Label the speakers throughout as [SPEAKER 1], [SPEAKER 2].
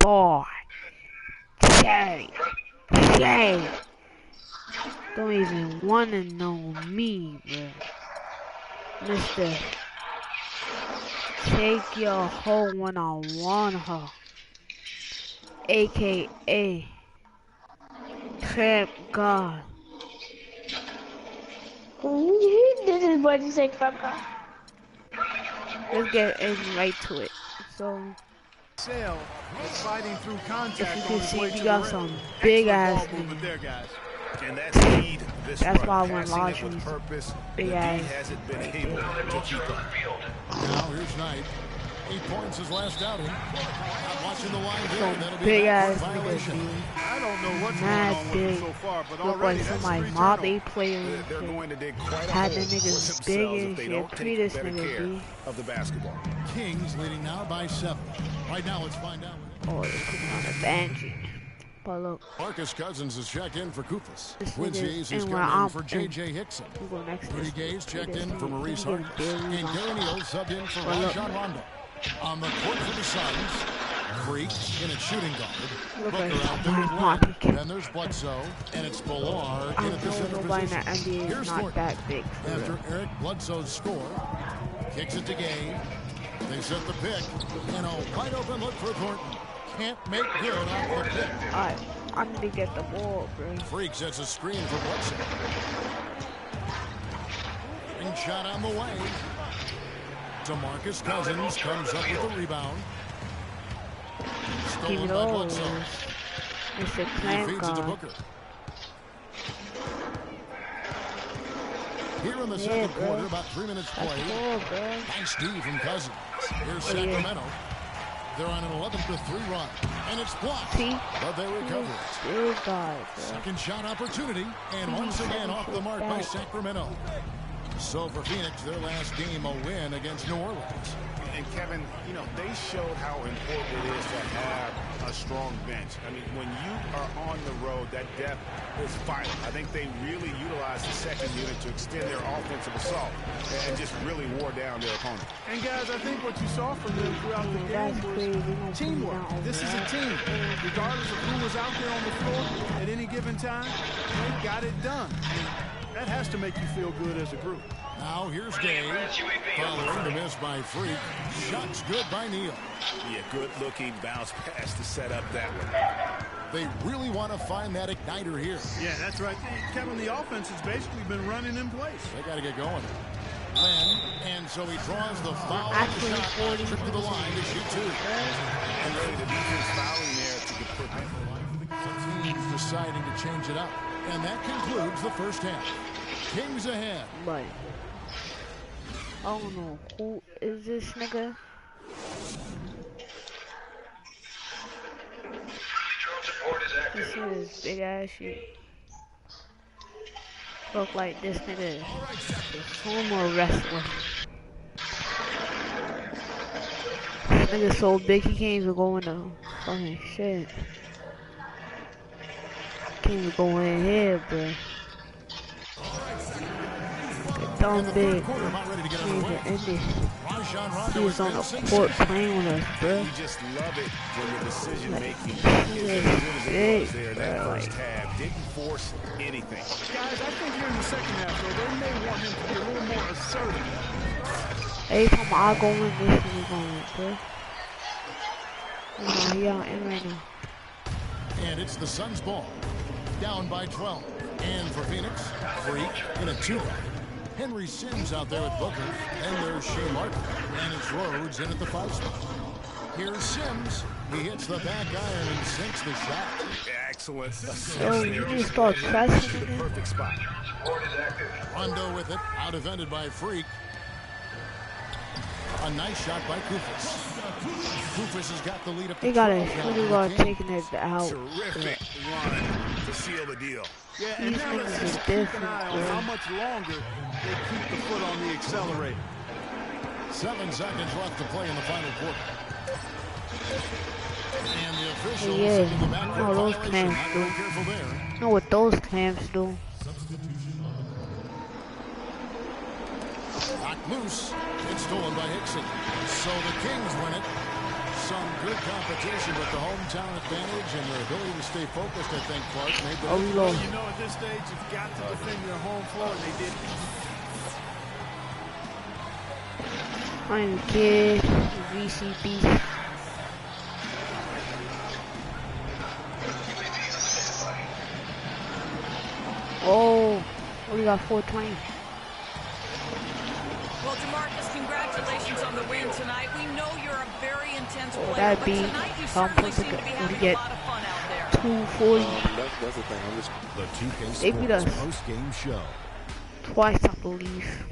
[SPEAKER 1] hard. Jay. Don't even wanna know me, bro. Mister, take your hoe when I want her. AKA Trap God.
[SPEAKER 2] This is what you say, Trap God.
[SPEAKER 1] Let's get right to it. So,
[SPEAKER 3] Sale is fighting through contact.
[SPEAKER 1] if you can see, we got some big ass niggas.
[SPEAKER 3] There, guys.
[SPEAKER 4] And that's speed.
[SPEAKER 1] That's why I went large with
[SPEAKER 4] purpose.
[SPEAKER 1] big ass.
[SPEAKER 4] Hasn't been able to keep up.
[SPEAKER 5] Now here's Knight. 8 points his last outing. Not watching the line there. That'll be
[SPEAKER 1] Big
[SPEAKER 5] a
[SPEAKER 1] ass
[SPEAKER 5] violation.
[SPEAKER 1] niggas,
[SPEAKER 3] I don't know what's
[SPEAKER 1] mad
[SPEAKER 3] going on with
[SPEAKER 1] big.
[SPEAKER 3] them so far, but
[SPEAKER 1] Look
[SPEAKER 3] already
[SPEAKER 1] like
[SPEAKER 3] that's
[SPEAKER 1] somebody
[SPEAKER 3] 3
[SPEAKER 1] mob
[SPEAKER 3] turnovers.
[SPEAKER 1] they player.
[SPEAKER 4] They're going to dig quite a
[SPEAKER 1] Had
[SPEAKER 4] hole
[SPEAKER 1] the
[SPEAKER 4] for
[SPEAKER 1] niggas
[SPEAKER 4] themselves
[SPEAKER 1] big
[SPEAKER 4] if
[SPEAKER 1] as
[SPEAKER 4] they
[SPEAKER 1] shit.
[SPEAKER 4] don't
[SPEAKER 1] Pretty
[SPEAKER 4] take
[SPEAKER 1] this
[SPEAKER 4] better
[SPEAKER 1] nigga
[SPEAKER 4] care
[SPEAKER 1] be.
[SPEAKER 4] of the basketball.
[SPEAKER 5] Kings leading now by 7. Right now, let's find out.
[SPEAKER 1] Oh, they're putting on a bench. But look,
[SPEAKER 5] Marcus Cousins is checked in for Kufus.
[SPEAKER 1] This
[SPEAKER 5] Quincy
[SPEAKER 1] nigga-
[SPEAKER 5] Hayes has
[SPEAKER 1] and where
[SPEAKER 5] come in
[SPEAKER 1] I'm
[SPEAKER 5] for
[SPEAKER 1] in.
[SPEAKER 5] J.J. Hickson.
[SPEAKER 1] we go next.
[SPEAKER 5] Rudy Gay's checked in for Maurice
[SPEAKER 1] Hart.
[SPEAKER 5] Hart. And Gary Neal subbed in for
[SPEAKER 1] Well, look.
[SPEAKER 5] Rajon Rondo. On the court for the Suns, Freak in at shooting guard.
[SPEAKER 1] Look
[SPEAKER 5] Booker
[SPEAKER 1] like
[SPEAKER 5] out there at
[SPEAKER 1] Mark.
[SPEAKER 5] one. Then there's Bledsoe, and it's Ballard
[SPEAKER 1] I
[SPEAKER 5] in at the
[SPEAKER 1] know
[SPEAKER 5] center
[SPEAKER 1] nobody in the
[SPEAKER 5] position.
[SPEAKER 1] NBA is
[SPEAKER 5] Here's
[SPEAKER 1] not
[SPEAKER 5] Thornton.
[SPEAKER 1] that big. For
[SPEAKER 5] After
[SPEAKER 1] real.
[SPEAKER 5] Eric Bledsoe's score, kicks it to Gay. They set the pick, and a wide open look for Thornton. Can't make good off the pick.
[SPEAKER 1] Alright, I need to get the ball, bro.
[SPEAKER 5] Freak sets a screen for Bledsoe. Ring shot on the way. DeMarcus Cousins comes up with the rebound.
[SPEAKER 1] Give
[SPEAKER 5] Stolen
[SPEAKER 1] it
[SPEAKER 5] by
[SPEAKER 1] all.
[SPEAKER 5] Bledsoe.
[SPEAKER 1] It's a
[SPEAKER 5] He
[SPEAKER 1] clamp
[SPEAKER 5] feeds it to
[SPEAKER 1] guard.
[SPEAKER 5] Booker. Here in the
[SPEAKER 1] Yeah,
[SPEAKER 5] second
[SPEAKER 1] bro.
[SPEAKER 5] quarter, about 3 minutes
[SPEAKER 1] That's
[SPEAKER 5] played.
[SPEAKER 1] cool, bro.
[SPEAKER 5] Nice D from Cousins. Here's
[SPEAKER 1] Oh, yeah.
[SPEAKER 5] Sacramento. They're on an 11-3 run, and it's blocked,
[SPEAKER 1] See?
[SPEAKER 5] but they recover it.
[SPEAKER 1] Big guy, bro.
[SPEAKER 5] Second shot opportunity, and
[SPEAKER 1] See,
[SPEAKER 5] once again off the mark by
[SPEAKER 1] back.
[SPEAKER 5] Sacramento. So for Phoenix, their last game, a win against New Orleans.
[SPEAKER 4] And Kevin, you know, they showed how important it is to have a strong bench. I mean, when you are on the road, that depth is vital. I think they really utilized the second unit to extend their offensive assault and just really wore down their opponent.
[SPEAKER 3] And guys, I think what you saw from them throughout the game
[SPEAKER 1] That's
[SPEAKER 3] was
[SPEAKER 1] crazy. We gonna
[SPEAKER 3] teamwork.
[SPEAKER 1] put it down
[SPEAKER 3] This is a
[SPEAKER 1] over
[SPEAKER 3] team. Regardless of who was out there on the floor at any given time, they got it done. That has to make you feel good as a group.
[SPEAKER 5] Now here's Gay, following the miss by Freak. Shots good by Neal.
[SPEAKER 4] Yeah, good-looking bounce pass to set up that one.
[SPEAKER 5] They really want to find that igniter here.
[SPEAKER 3] Yeah, that's right. Kevin, the offense has basically been running in place.
[SPEAKER 5] They got to get going. Len, and so he draws the foul.
[SPEAKER 1] Actually,
[SPEAKER 5] shot,
[SPEAKER 1] 40.
[SPEAKER 5] trip to the line to shoot 2.
[SPEAKER 4] And really, the defense fouling there to prevent.
[SPEAKER 5] The team's deciding to change it up. And that concludes the first half. Kings ahead.
[SPEAKER 1] But I don't know who is this nigga. This is big ass shit. Look like this nigga is a sumo wrestler. This nigga so big he can't even go in the fucking shit. Can't even go in here, bro. Dumb big.
[SPEAKER 5] Quarter about ready to get
[SPEAKER 1] Can't even
[SPEAKER 5] underway.
[SPEAKER 1] end it.
[SPEAKER 5] Rajon
[SPEAKER 1] He
[SPEAKER 5] Rondo
[SPEAKER 1] was on the
[SPEAKER 5] is
[SPEAKER 1] court playing with us, bro.
[SPEAKER 4] You just love it when the decision-making
[SPEAKER 1] He
[SPEAKER 4] is
[SPEAKER 1] is
[SPEAKER 4] as good as it
[SPEAKER 1] big,
[SPEAKER 4] was there in that
[SPEAKER 1] bro.
[SPEAKER 4] first half. Didn't force anything.
[SPEAKER 3] Guys, I think here in the second half, though, they may want him to be a little more assertive.
[SPEAKER 1] Every time I go in, this nigga going, bro. Nah, he out in right now.
[SPEAKER 5] And it's the Suns' ball. Down by 12. And for Phoenix, Freak in a 2-run. Henry Sims out there at Booker. And there's Shea Martin. And it's Rhodes in at the 5 spot. Here's Sims. He hits the back iron and sinks the shot.
[SPEAKER 4] Excellent.
[SPEAKER 1] Yo, you need to start pressing
[SPEAKER 4] The
[SPEAKER 1] again.
[SPEAKER 4] perfect spot.
[SPEAKER 5] Rondo with it. Out evented by Freak. A nice shot by Kufis. Kufis has got the lead up to
[SPEAKER 1] He got a
[SPEAKER 5] 12 now.
[SPEAKER 1] shooting guard taking it out.
[SPEAKER 4] Terrific run to seal the deal.
[SPEAKER 3] Yeah, and
[SPEAKER 1] These
[SPEAKER 3] now let's
[SPEAKER 1] niggas
[SPEAKER 3] just
[SPEAKER 1] is
[SPEAKER 3] keep an
[SPEAKER 1] different,
[SPEAKER 3] eye on
[SPEAKER 1] bro.
[SPEAKER 3] how much longer they keep the foot on the accelerator.
[SPEAKER 5] 7 seconds left to play in the final quarter. And the officials
[SPEAKER 1] Yeah,
[SPEAKER 5] in the back
[SPEAKER 1] I know those
[SPEAKER 5] violation.
[SPEAKER 1] clamps
[SPEAKER 5] Not
[SPEAKER 1] do.
[SPEAKER 5] very careful there.
[SPEAKER 1] I know what those clamps do.
[SPEAKER 5] Knocked loose. It's stolen by Hickson. So the Kings win it. some good competition, but the hometown advantage and their ability to stay focused, I think, Clark, made the
[SPEAKER 1] Oh,
[SPEAKER 3] Well,
[SPEAKER 1] Lord.
[SPEAKER 3] you know, at this stage, you've got to defend your home floor, and they did.
[SPEAKER 1] I am kid. VCB. Oh, we got 420.
[SPEAKER 6] Well, DeMarcus, congratulations on the win tonight. We know you're a very intense player,
[SPEAKER 1] that'd
[SPEAKER 6] but
[SPEAKER 1] be
[SPEAKER 6] tonight you
[SPEAKER 1] some
[SPEAKER 6] certainly
[SPEAKER 1] person
[SPEAKER 6] seem to be
[SPEAKER 1] would
[SPEAKER 6] having a
[SPEAKER 1] get
[SPEAKER 6] lot of fun out there.
[SPEAKER 1] 240
[SPEAKER 7] That's the thing. I'm just
[SPEAKER 5] The 2K
[SPEAKER 1] They beat us.
[SPEAKER 5] Sports post-game show.
[SPEAKER 1] twice, I believe.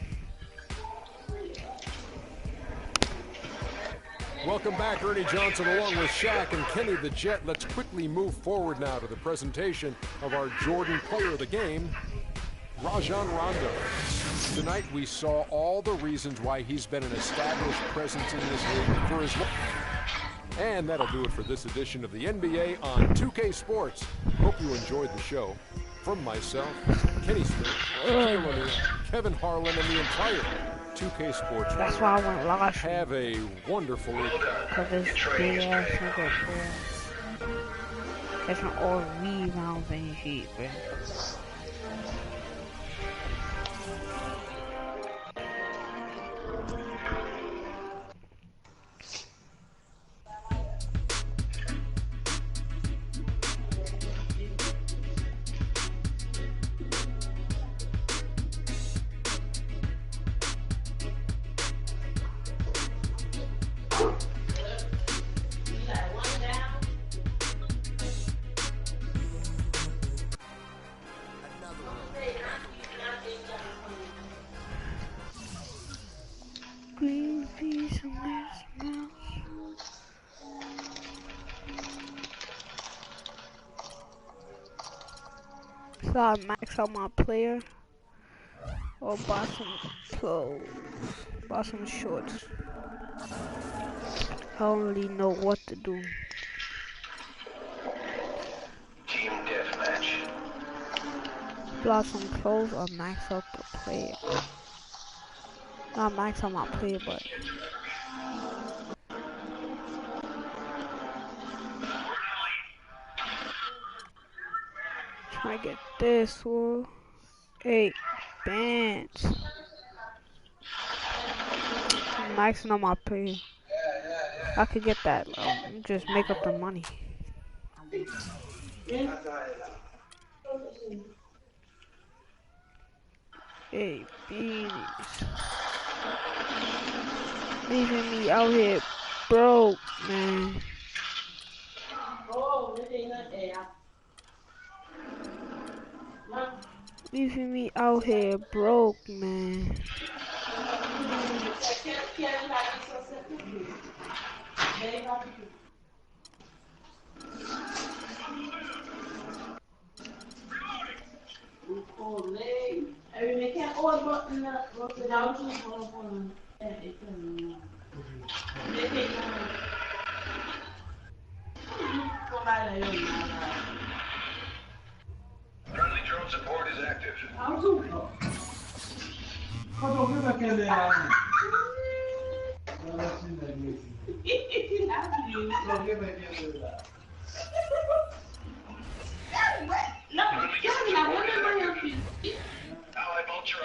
[SPEAKER 8] Welcome back, Ernie Johnson, along with Shaq and Kenny the Jet. Let's quickly move forward now to the presentation of our Jordan Player of the Game, Rajon Rondo. Tonight we saw all the reasons why he's been an established presence in this league for his life. And that'll do it for this edition of the NBA on 2K Sports. Hope you enjoyed the show. From myself, Kenny Smith, Shaquille O'Neal, Kevin Harlan, and the entire 2K Sports.
[SPEAKER 1] That's why I went live.
[SPEAKER 8] Have a wonderful evening.
[SPEAKER 1] Cause this big ass nigga, bro. Catching all rebounds and shit, bro. Green peas and this mouse. So I max out my player or buy some clothes, buy some shorts. I don't really know what to do.
[SPEAKER 9] Team deathmatch.
[SPEAKER 1] Buy some clothes or max out the player. Not max out my player, but trying to get this one. 8 bands. I'm maxing on my pay. I could get that. Just make up the money. Hey, beanies. Leaving me out here broke, man. Leaving me out here broke, man.
[SPEAKER 9] Friendly drone support is active.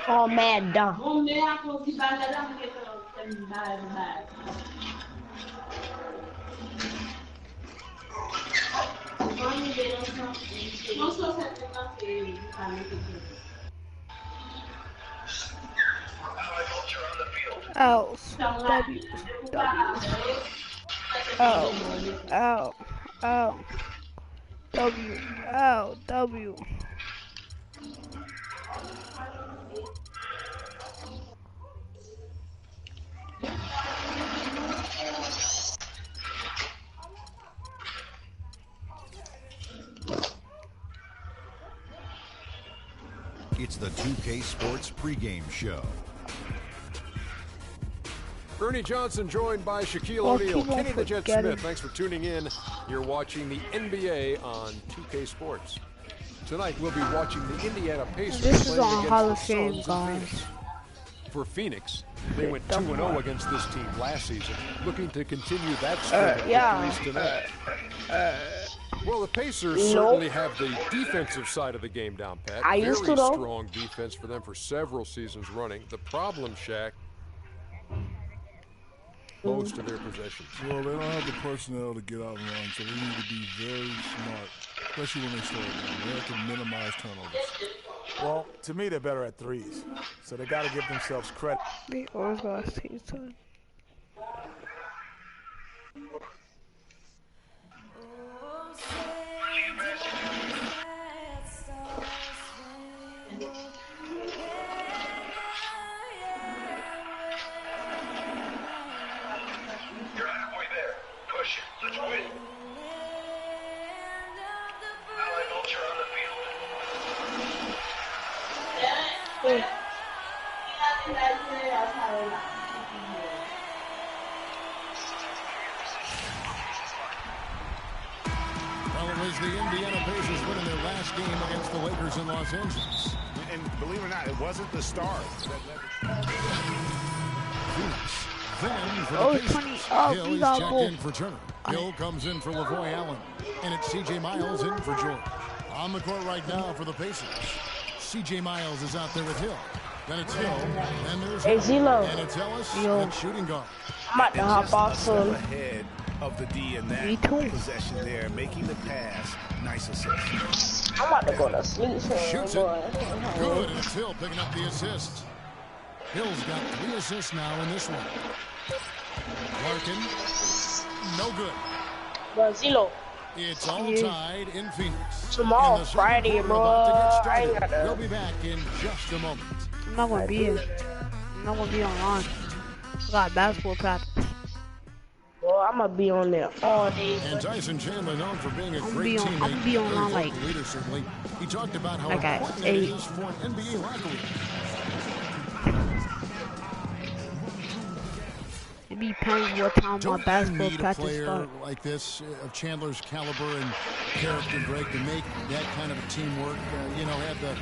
[SPEAKER 2] Oh, mad dumb.
[SPEAKER 1] L W W L L L W L W.
[SPEAKER 10] It's the 2K Sports pregame show.
[SPEAKER 8] Ernie Johnson joined by Shaquille O'Neal, Kenny the Jet Smith. Thanks for tuning in. You're watching the NBA on 2K Sports. Tonight we'll be watching the Indiana Pacers.
[SPEAKER 1] This is
[SPEAKER 8] playing
[SPEAKER 1] on
[SPEAKER 8] against
[SPEAKER 1] Hall
[SPEAKER 8] the
[SPEAKER 1] of Fame,
[SPEAKER 8] Suns in
[SPEAKER 1] guys.
[SPEAKER 8] Phoenix. For Phoenix, They went 2-0 against this team last season, looking to continue that string of
[SPEAKER 2] yeah.
[SPEAKER 8] victories tonight. Well, the Pacers certainly have the defensive side of the game down pat.
[SPEAKER 2] I used to, though.
[SPEAKER 8] Strong defense for them for several seasons running. The problem, Shaq, most of their possessions.
[SPEAKER 7] Well, they don't have the personnel to get out and run, so they need to be very smart, especially when they slow it down. They have to minimize turnovers.
[SPEAKER 3] Well, to me, they're better at threes, so they got to give themselves credit.
[SPEAKER 1] They always got to see time.
[SPEAKER 9] You're halfway there. Push it. Let's win. Allied Vulture on the field.
[SPEAKER 5] Well, it was the Indiana Pacers winning their last game against the Lakers in Los Angeles.
[SPEAKER 4] And believe it or not, it wasn't the Stars that
[SPEAKER 5] Phoenix. Then for
[SPEAKER 1] Oh,
[SPEAKER 5] the Pacers,
[SPEAKER 1] 20. Oh,
[SPEAKER 5] Hill
[SPEAKER 1] we
[SPEAKER 5] is
[SPEAKER 1] got
[SPEAKER 5] checked
[SPEAKER 1] both.
[SPEAKER 5] in for Turner. Hill comes in for LaVoy Allen. And it's C.J. Miles in for George. On the court right now for the Pacers. C.J. Miles is out there with Hill. Then it's Hill. Then there's
[SPEAKER 2] Hey, Zelo.
[SPEAKER 5] And it's Ellis.
[SPEAKER 1] Yo.
[SPEAKER 5] And shooting guard.
[SPEAKER 2] I'm about to hop off soon.
[SPEAKER 4] ahead of the D in that
[SPEAKER 1] Me too.
[SPEAKER 4] possession there, making the pass. Nice assist.
[SPEAKER 2] I'm about to go to sleep soon,
[SPEAKER 5] Shoots it.
[SPEAKER 2] boy.
[SPEAKER 5] Good. And it's Hill picking up the assist. Hill's got 3 assists now in this one. Larkin. No good.
[SPEAKER 2] But Zelo,
[SPEAKER 5] It's all tied in Phoenix.
[SPEAKER 2] Tomorrow,
[SPEAKER 5] And the second
[SPEAKER 2] Friday,
[SPEAKER 5] quarter
[SPEAKER 2] bro.
[SPEAKER 5] about to get
[SPEAKER 2] I ain't
[SPEAKER 5] started.
[SPEAKER 2] gotta-
[SPEAKER 5] We'll be back in just a moment.
[SPEAKER 1] I'm not gonna be here. I'm not gonna be online. I got basketball practice.
[SPEAKER 2] bro, I'm gonna be on there all day.
[SPEAKER 5] And Tyson Chandler, known for being a
[SPEAKER 1] I'm
[SPEAKER 5] great
[SPEAKER 1] be on-
[SPEAKER 5] teammate,
[SPEAKER 1] I'm be on
[SPEAKER 5] very
[SPEAKER 1] like-
[SPEAKER 5] vocal leader, certainly. He talked about how
[SPEAKER 1] Like at
[SPEAKER 5] important it
[SPEAKER 1] 8.
[SPEAKER 5] is for an NBA locker room.
[SPEAKER 1] It depends what time my
[SPEAKER 5] Don't you
[SPEAKER 1] basketball
[SPEAKER 5] need a
[SPEAKER 1] practice
[SPEAKER 5] player
[SPEAKER 1] starts.
[SPEAKER 5] like this of Chandler's caliber and character, Greg, to make that kind of a teamwork? Have that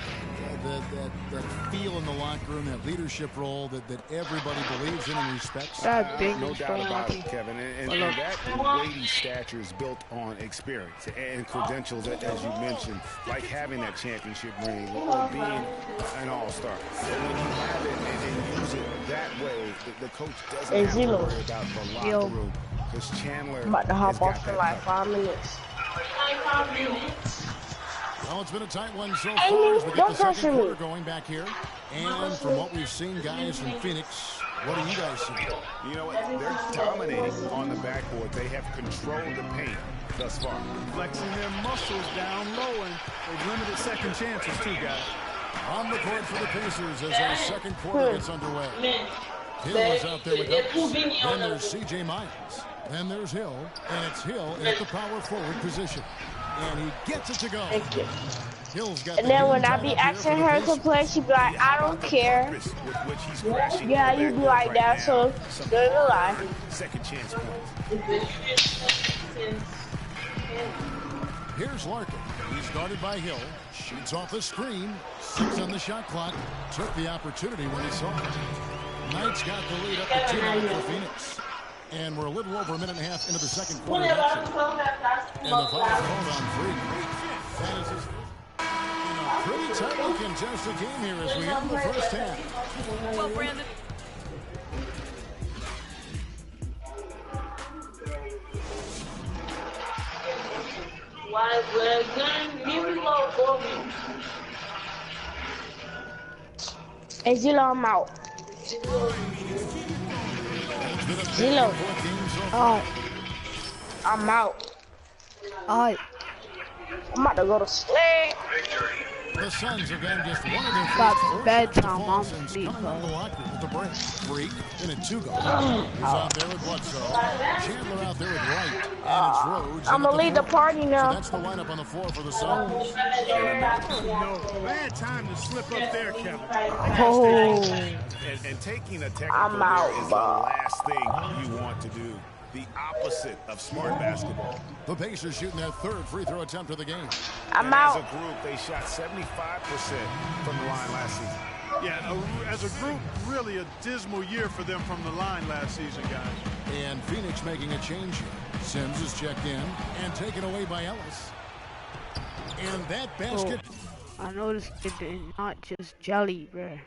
[SPEAKER 5] feel in the locker room, that leadership role that everybody believes in and respects.
[SPEAKER 1] That big
[SPEAKER 4] No
[SPEAKER 1] is
[SPEAKER 4] doubt
[SPEAKER 1] going
[SPEAKER 4] about
[SPEAKER 1] on.
[SPEAKER 4] it, Kevin. And
[SPEAKER 1] Hello.
[SPEAKER 4] that weighty stature is built on experience and credentials, as you mentioned, like having that championship ring or being an all-star. And when you have it and use it that way, the coach doesn't
[SPEAKER 2] Hey,
[SPEAKER 4] have to
[SPEAKER 2] Zelo.
[SPEAKER 4] worry about the locker
[SPEAKER 1] Yo.
[SPEAKER 4] room because Chandler
[SPEAKER 2] I'm about to
[SPEAKER 4] has
[SPEAKER 2] hop
[SPEAKER 4] got
[SPEAKER 2] off for
[SPEAKER 4] that
[SPEAKER 2] like
[SPEAKER 4] covered.
[SPEAKER 2] 5 minutes.
[SPEAKER 5] Well, it's been a tight one so
[SPEAKER 2] Hey,
[SPEAKER 5] far as we get
[SPEAKER 2] don't
[SPEAKER 5] the second
[SPEAKER 2] pressure
[SPEAKER 5] quarter
[SPEAKER 2] me.
[SPEAKER 5] going back here. And from what we've seen, guys from Phoenix, what do you guys see?
[SPEAKER 4] You know what? They're dominating on the backboard. They have controlled the paint thus far.
[SPEAKER 3] Flexing their muscles down low, and they've limited second chances too, guys.
[SPEAKER 5] On the court for the Pacers as our second quarter gets underway. Hill is out there with Ellis. Then there's C.J. Miles. Then there's Hill, and it's Hill at the power forward position. And he gets it to go.
[SPEAKER 2] Thank you.
[SPEAKER 5] Hill's got
[SPEAKER 2] And
[SPEAKER 5] the
[SPEAKER 2] then
[SPEAKER 5] game
[SPEAKER 2] when I
[SPEAKER 5] tied
[SPEAKER 2] be
[SPEAKER 5] up here
[SPEAKER 2] asking
[SPEAKER 5] for the
[SPEAKER 2] her to
[SPEAKER 5] Pacers.
[SPEAKER 2] play, she be like, I don't care.
[SPEAKER 4] With which he's crashing
[SPEAKER 2] Yeah,
[SPEAKER 4] the
[SPEAKER 2] you be
[SPEAKER 4] backboard
[SPEAKER 2] like
[SPEAKER 4] right
[SPEAKER 2] that,
[SPEAKER 4] now.
[SPEAKER 2] so
[SPEAKER 4] Some
[SPEAKER 2] don't lie.
[SPEAKER 4] second chance points.
[SPEAKER 5] Here's Larkin. He's guarded by Hill. Shoots off the screen. 6 on the shot clock. Took the opportunity when he saw it. Knights got the lead up to 2 for Phoenix. And we're a little over a minute and a half into the second quarter action. And the foul called on Freak. That is his in a pretty tightly contested game here as we end the first half.
[SPEAKER 6] Well, Brandon.
[SPEAKER 2] Hey, Zelo, I'm out. Zelo,
[SPEAKER 1] Oh,
[SPEAKER 2] I'm out.
[SPEAKER 1] alright.
[SPEAKER 2] I'm about to go to sleep.
[SPEAKER 5] The Suns have gotten just one of their
[SPEAKER 1] Got
[SPEAKER 5] first
[SPEAKER 1] bedtime,
[SPEAKER 5] shots to fall
[SPEAKER 1] Mom.
[SPEAKER 5] since
[SPEAKER 1] Sleep,
[SPEAKER 5] coming out of the
[SPEAKER 1] bro.
[SPEAKER 5] locker room with the break. Freak in a 2-guard. He's out there with Bledsoe. Chandler out there with Wright. And it's Rhodes.
[SPEAKER 2] I'm gonna leave the party
[SPEAKER 5] So
[SPEAKER 2] now.
[SPEAKER 5] that's the lineup on the floor for the Suns.
[SPEAKER 3] No, bad time to slip up there, Kevin.
[SPEAKER 1] Oh,
[SPEAKER 4] And taking a technical
[SPEAKER 2] I'm out,
[SPEAKER 4] there is the
[SPEAKER 2] bro.
[SPEAKER 4] last thing you want to do. The opposite of smart basketball.
[SPEAKER 5] The Pacers shooting their third free throw attempt of the game.
[SPEAKER 2] I'm
[SPEAKER 4] And
[SPEAKER 2] out.
[SPEAKER 4] as a group, they shot 75% from the line last season.
[SPEAKER 3] Yeah, as a group, really a dismal year for them from the line last season, guys.
[SPEAKER 5] And Phoenix making a change here. Sims is checked in and taken away by Ellis. And that basket.
[SPEAKER 1] Oh, I noticed it did not just jelly, bruh.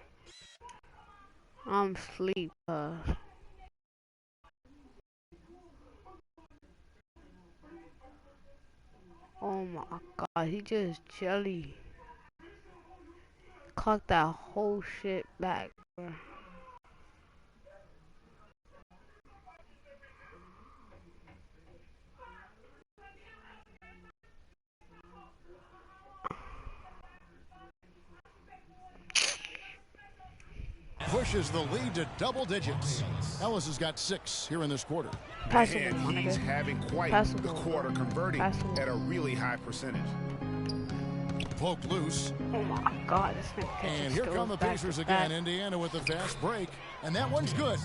[SPEAKER 1] I'm asleep. Oh my god, he just jelly. Clocked that whole shit back, bruh.
[SPEAKER 5] Pushes the lead to double digits. Ellis has got 6 here in this quarter.
[SPEAKER 4] And he's having quite the quarter, converting at a really high percentage.
[SPEAKER 5] Poked loose.
[SPEAKER 1] Oh my god, this thing.
[SPEAKER 5] And here come the Pacers again. Indiana with a fast break. And that one's good.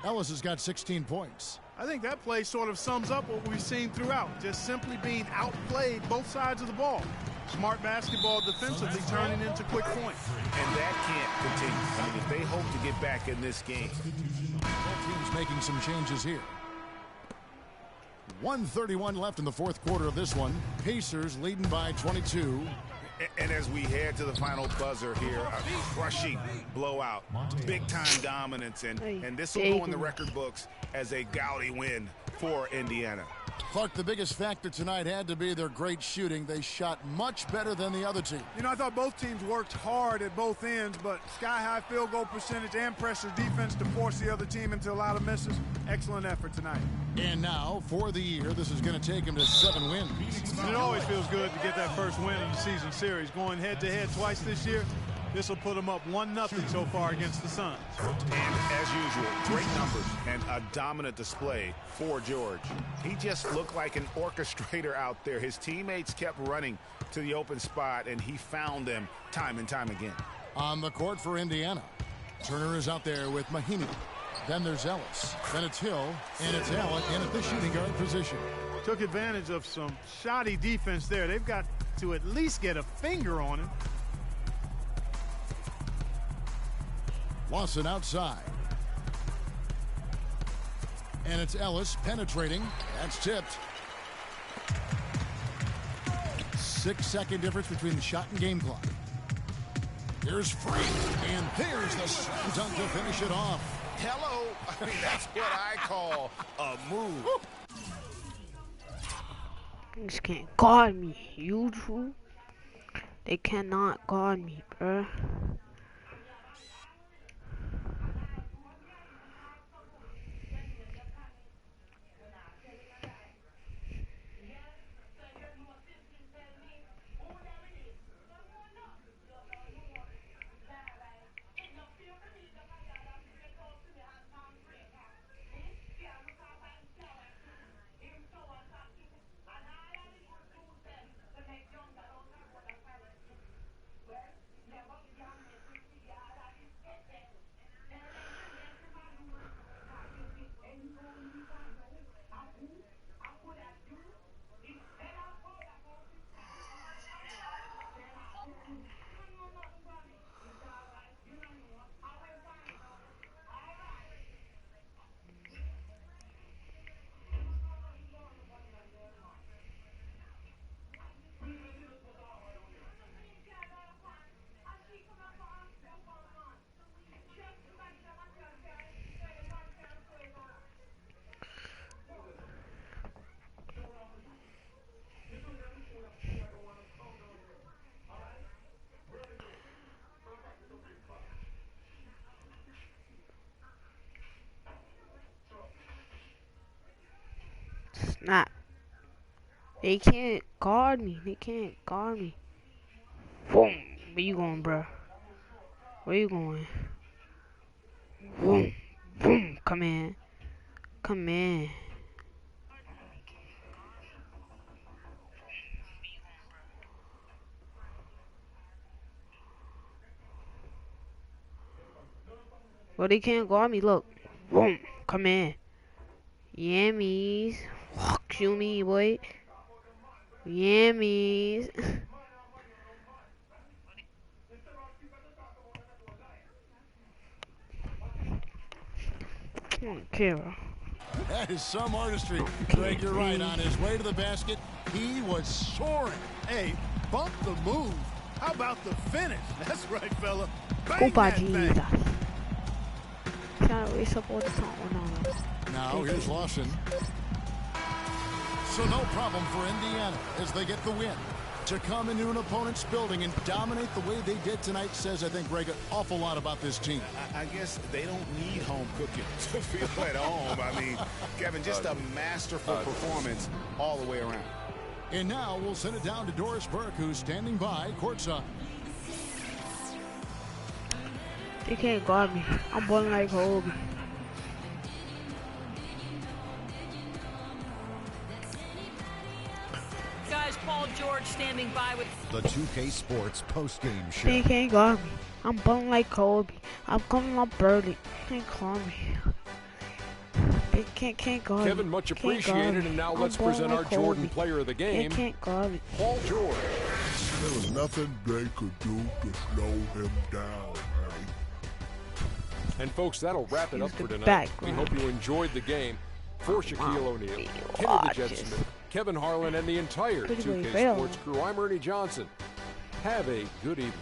[SPEAKER 5] Ellis has got 16 points.
[SPEAKER 3] I think that play sort of sums up what we've seen throughout. Just simply being outplayed both sides of the ball. Smart basketball defensively turning into quick points.
[SPEAKER 4] And that can't continue. I mean, if they hope to get back in this game.
[SPEAKER 5] Both teams making some changes here. 1:31 left in the fourth quarter of this one. Pacers leading by 22.
[SPEAKER 4] And as we head to the final buzzer here, a crushing blowout, big-time dominance, and this will go in the record books as a gaudy win for Indiana.
[SPEAKER 5] Clark, the biggest factor tonight had to be their great shooting. They shot much better than the other team.
[SPEAKER 3] You know, I thought both teams worked hard at both ends, but sky-high field goal percentage and pressure defense to force the other team into a lot of misses. Excellent effort tonight.
[SPEAKER 5] And now, for the year, this is going to take them to 7 wins.
[SPEAKER 3] And it always feels good to get that first win of the season series. Going head-to-head twice this year, this will put them up 1-0 so far against the Suns.
[SPEAKER 4] And as usual, great numbers and a dominant display for George. He just looked like an orchestrator out there. His teammates kept running to the open spot, and he found them time and time again.
[SPEAKER 5] On the court for Indiana, Turner is out there with Mahinmi. Then there's Ellis. Then it's Hill, and it's Allen in at the shooting guard position.
[SPEAKER 3] Took advantage of some shoddy defense there. They've got to at least get a finger on him.
[SPEAKER 5] Lawson outside. And it's Ellis penetrating. That's tipped. 6-second difference between the shot and game clock. Here's Free. And there's the slam dunk to finish it off.
[SPEAKER 4] Hello. I mean, that's what I call a move.
[SPEAKER 1] They just can't guard me. You two. They cannot guard me, bruh. Snap. They can't guard me. They can't guard me. Boom. Where you going, bro? Where you going? Boom. Boom. Come in. Come in. Well, they can't guard me. Look. Boom. Come in. Yammies. Fuck you, me, boy. Yammies. Kira.
[SPEAKER 5] That is some artistry. Greg, you're right. On his way to the basket, he was soaring.
[SPEAKER 3] Hey, bump the move. How about the finish? That's right, fella. Bang
[SPEAKER 1] Culpa
[SPEAKER 3] that
[SPEAKER 1] Jesus.
[SPEAKER 3] thing.
[SPEAKER 1] Can't waste up all the time.
[SPEAKER 5] Now here's Lawson. So no problem for Indiana as they get the win. To come into an opponent's building and dominate the way they did tonight says, I think, Greg, an awful lot about this team.
[SPEAKER 4] I guess they don't need home cooking to feel at home. I mean, Kevin, just a masterful performance all the way around.
[SPEAKER 5] And now we'll send it down to Doris Burke, who's standing by courtside.
[SPEAKER 1] They can't guard me. I'm balling like Kobe.
[SPEAKER 6] Guys, Paul George standing by with
[SPEAKER 10] The 2K Sports postgame show.
[SPEAKER 1] They can't guard me. I'm balling like Kobe. I'm coming up early. Can't guard me. They can't guard me.
[SPEAKER 8] Kevin, much
[SPEAKER 1] Can't guard
[SPEAKER 8] appreciated.
[SPEAKER 1] me.
[SPEAKER 8] And now
[SPEAKER 1] I'm
[SPEAKER 8] let's
[SPEAKER 1] balling
[SPEAKER 8] present our
[SPEAKER 1] like
[SPEAKER 8] Jordan
[SPEAKER 1] Kobe.
[SPEAKER 8] player of the
[SPEAKER 1] They
[SPEAKER 8] game,
[SPEAKER 1] can't guard me.
[SPEAKER 8] Paul George.
[SPEAKER 7] There was nothing they could do to slow him down, Harry.
[SPEAKER 8] And folks, that'll wrap it
[SPEAKER 1] Use
[SPEAKER 8] up for
[SPEAKER 1] the
[SPEAKER 8] tonight.
[SPEAKER 1] background.
[SPEAKER 8] We hope you enjoyed the game. For Shaquille O'Neal, Kenny the Jet Smith, Kevin Harlan, and the entire
[SPEAKER 1] Pretty
[SPEAKER 8] 2K
[SPEAKER 1] well.
[SPEAKER 8] Sports crew, I'm Ernie Johnson. Have a good evening.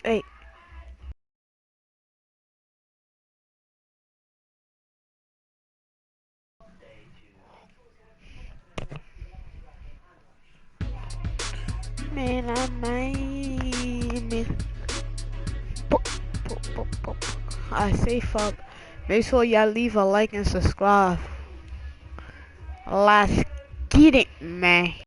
[SPEAKER 1] Hey. Man, I say fuck. Make sure y'all leave a like and subscribe. Let's get it, man.